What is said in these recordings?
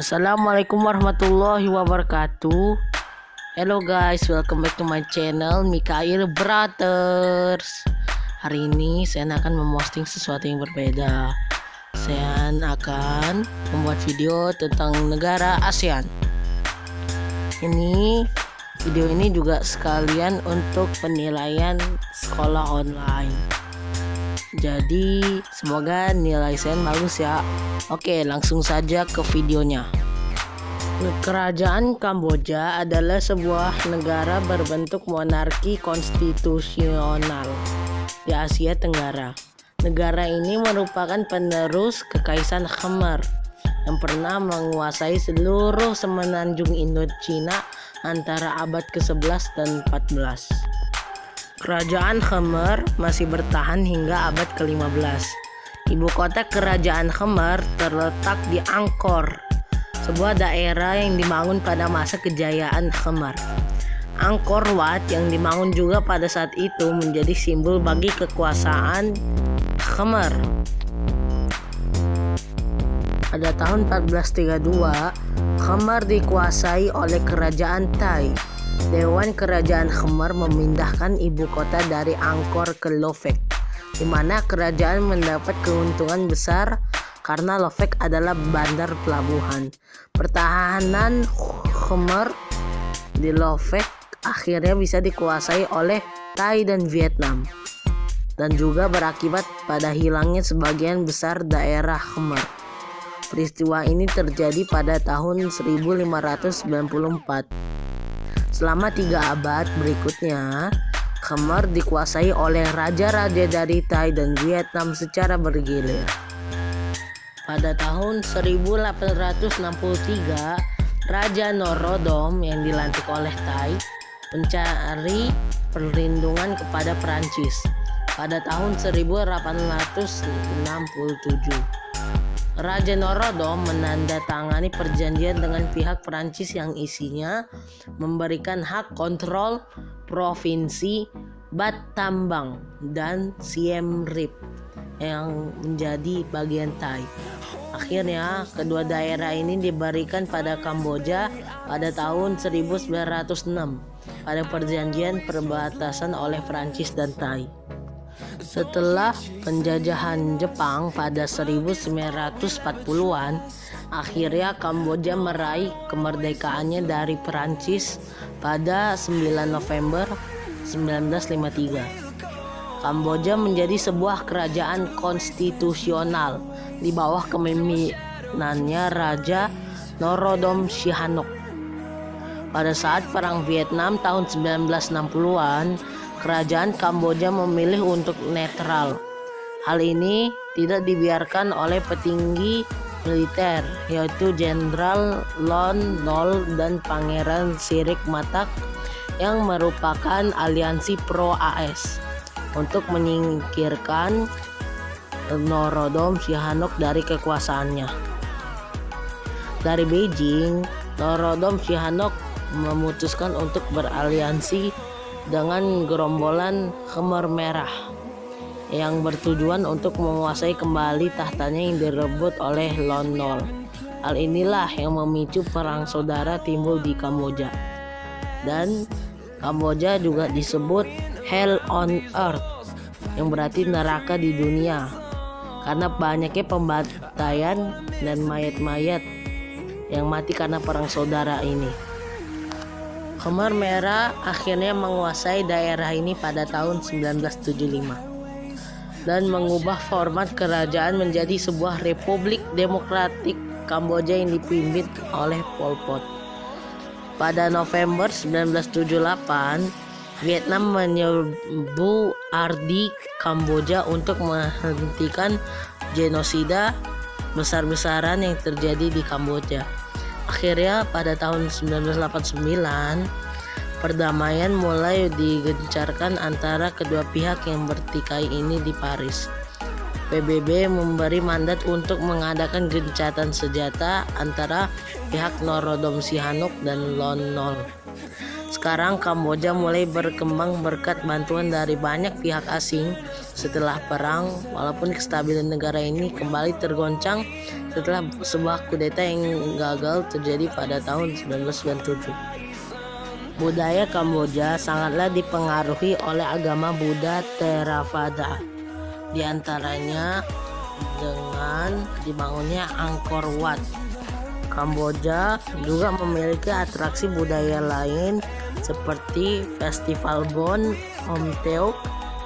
Assalamualaikum warahmatullahi wabarakatuh. Hello guys, welcome back to my channel Mikhail Brothers. Hari ini saya akan memposting sesuatu yang berbeda. Saya akan membuat video tentang negara ASEAN. Video ini juga sekalian untuk penilaian sekolah online. Jadi semoga nilai saya bagus ya. Oke, langsung saja ke videonya. Kerajaan Kamboja adalah sebuah negara berbentuk monarki konstitusional di Asia Tenggara. Negara ini merupakan penerus Kekaisaran Khmer yang pernah menguasai seluruh semenanjung Indochina antara abad ke-11 dan 14. Kerajaan Khmer masih bertahan hingga abad ke-15. Ibu kota kerajaan Khmer terletak di Angkor, sebuah daerah yang dibangun pada masa kejayaan Khmer. Angkor Wat yang dibangun juga pada saat itu menjadi simbol bagi kekuasaan Khmer. Pada tahun 1432, Khmer dikuasai oleh kerajaan Thai. Dewan Kerajaan Khmer memindahkan ibu kota dari Angkor ke Lovek, di mana kerajaan mendapat keuntungan besar karena Lovek adalah bandar pelabuhan. Pertahanan Khmer di Lovek akhirnya bisa dikuasai oleh Thai dan Vietnam, dan juga berakibat pada hilangnya sebagian besar daerah Khmer. Peristiwa ini terjadi pada tahun 1594. Selama 3 abad berikutnya, Khmer dikuasai oleh raja-raja dari Thai dan Vietnam secara bergilir. Pada tahun 1863, Raja Norodom yang dilantik oleh Thai mencari perlindungan kepada Prancis. Pada tahun 1867, Raja Norodom menandatangani perjanjian dengan pihak Prancis yang isinya memberikan hak kontrol provinsi Battambang dan Siem Reap yang menjadi bagian Thai. Akhirnya kedua daerah ini diberikan pada Kamboja pada tahun 1906 pada perjanjian perbatasan oleh Prancis dan Thai. Setelah penjajahan Jepang pada 1940-an, akhirnya Kamboja meraih kemerdekaannya dari Prancis pada 9 November 1953. Kamboja menjadi sebuah kerajaan konstitusional di bawah kepemimpinannya Raja Norodom Sihanouk. Pada saat Perang Vietnam tahun 1960-an, kerajaan Kamboja memilih untuk netral. Hal ini tidak dibiarkan oleh petinggi militer, yaitu Jenderal Lon Nol dan Pangeran Sirik Matak yang merupakan aliansi pro-AS, untuk menyingkirkan Norodom Sihanouk dari kekuasaannya. Dari Beijing, Norodom Sihanouk memutuskan untuk beraliansi dengan gerombolan Khmer Merah yang bertujuan untuk menguasai kembali tahtanya yang direbut oleh Lon Nol. Hal inilah yang memicu perang saudara timbul di Kamboja. Dan Kamboja juga disebut Hell on Earth, yang berarti neraka di dunia, karena banyaknya pembantaian dan mayat-mayat yang mati karena perang saudara ini. Khmer Merah akhirnya menguasai daerah ini pada tahun 1975 dan mengubah format kerajaan menjadi sebuah republik demokratik Kamboja yang dipimpin oleh Pol Pot. Pada November 1978, Vietnam menyerbu ardi Kamboja untuk menghentikan genosida besar-besaran yang terjadi di Kamboja. Akhirnya pada tahun 1989, perdamaian mulai digencarkan antara kedua pihak yang bertikai ini di Paris. PBB memberi mandat untuk mengadakan gencatan senjata antara pihak Norodom Sihanouk dan Lon Nol. Sekarang Kamboja mulai berkembang berkat bantuan dari banyak pihak asing. Setelah perang, walaupun kestabilan negara ini kembali tergoncang setelah sebuah kudeta yang gagal terjadi pada tahun 1997. Budaya Kamboja sangatlah dipengaruhi oleh agama Buddha Theravada, di antaranya dengan dibangunnya Angkor Wat. Kamboja juga memiliki atraksi budaya lain seperti Festival Bon Om Teok,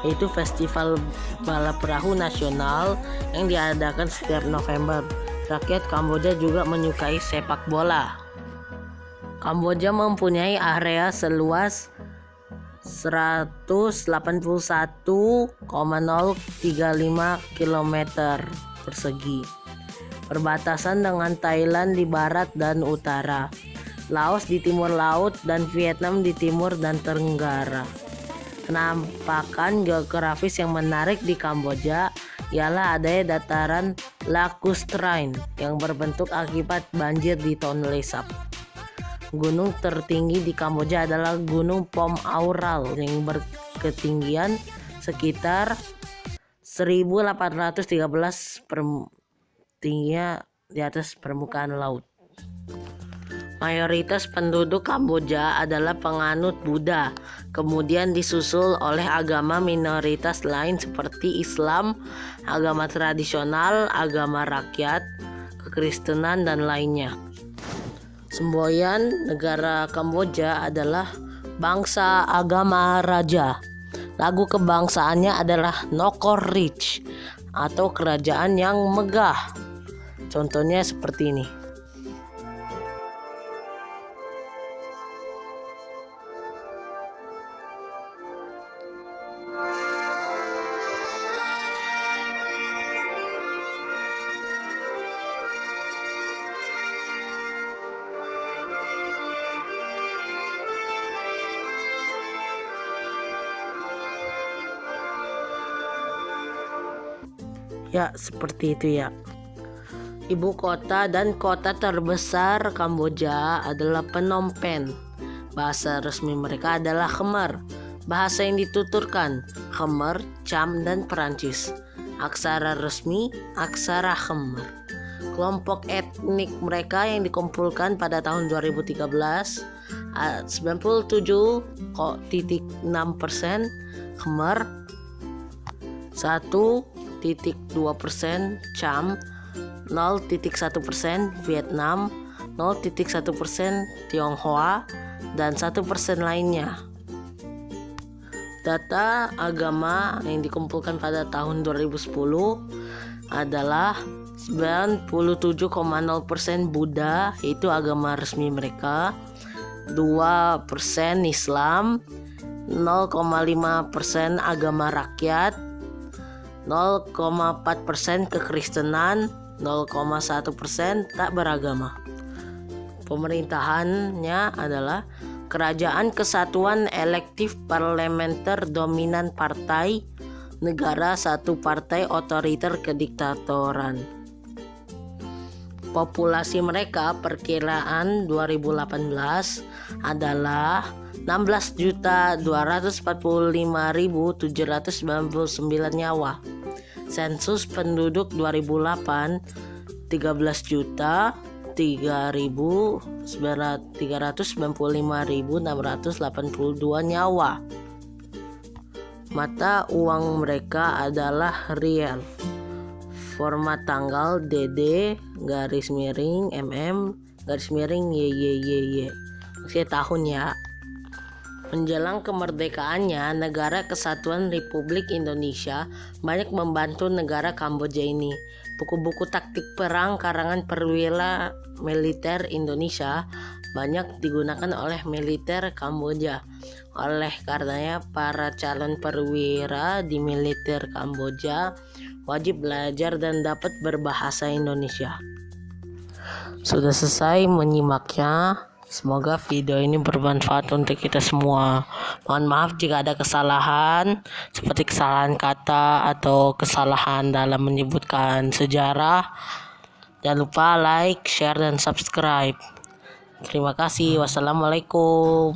yaitu festival balap perahu nasional yang diadakan setiap November. Rakyat Kamboja juga menyukai sepak bola. Kamboja mempunyai area seluas 181,035 km persegi. Perbatasan dengan Thailand di barat dan utara, Laos di timur laut, dan Vietnam di timur dan tenggara. Penampakan geografis yang menarik di Kamboja ialah adanya dataran lacustrine yang berbentuk akibat banjir di Tonle Sap. Gunung tertinggi di Kamboja adalah Gunung Pom Aural yang berketinggian sekitar 1813 tingginya di atas permukaan laut. Mayoritas penduduk Kamboja adalah penganut Buddha, kemudian disusul oleh agama minoritas lain seperti Islam, agama tradisional, agama rakyat, kekristenan, dan lainnya. Semboyan negara Kamboja adalah bangsa agama raja. Lagu kebangsaannya adalah Nokor Rich atau kerajaan yang megah. Contohnya seperti ini. Ya, seperti itu ya. Ibu kota dan kota terbesar Kamboja adalah Phnom Penh. Bahasa resmi mereka adalah Khmer. Bahasa yang dituturkan Khmer, Cham, dan Perancis. Aksara resmi Aksara Khmer. Kelompok etnik mereka yang dikumpulkan pada tahun 2013 97,6% Khmer, 1,2% Cham, 0,1% Vietnam, 0,1% Tionghoa, dan 1% lainnya. Data agama yang dikumpulkan pada tahun 2010 adalah 97,0% Buddha, yaitu agama resmi mereka, 2% Islam, 0,5% agama rakyat, 0,4% kekristenan, 0,1% tak beragama. Pemerintahannya adalah Kerajaan Kesatuan Elektif Parlementer Dominan Partai, negara satu partai otoriter kediktatoran. Populasi mereka perkiraan 2018 adalah 16.245.799 nyawa. Sensus penduduk 2008 13.395.682 nyawa. Mata uang mereka adalah riel. Format tanggal DD MM_YYYY. Maksudnya tahun ya. Menjelang kemerdekaannya, Negara Kesatuan Republik Indonesia banyak membantu negara Kamboja ini. Buku-buku taktik perang karangan perwira militer Indonesia banyak digunakan oleh militer Kamboja. Oleh karenanya, para calon perwira di militer Kamboja wajib belajar dan dapat berbahasa Indonesia. Sudah selesai menyimaknya. Semoga video ini bermanfaat untuk kita semua. Mohon maaf jika ada kesalahan, seperti kesalahan kata atau kesalahan dalam menyebutkan sejarah. Jangan lupa like, share, dan subscribe. Terima kasih. Wassalamualaikum.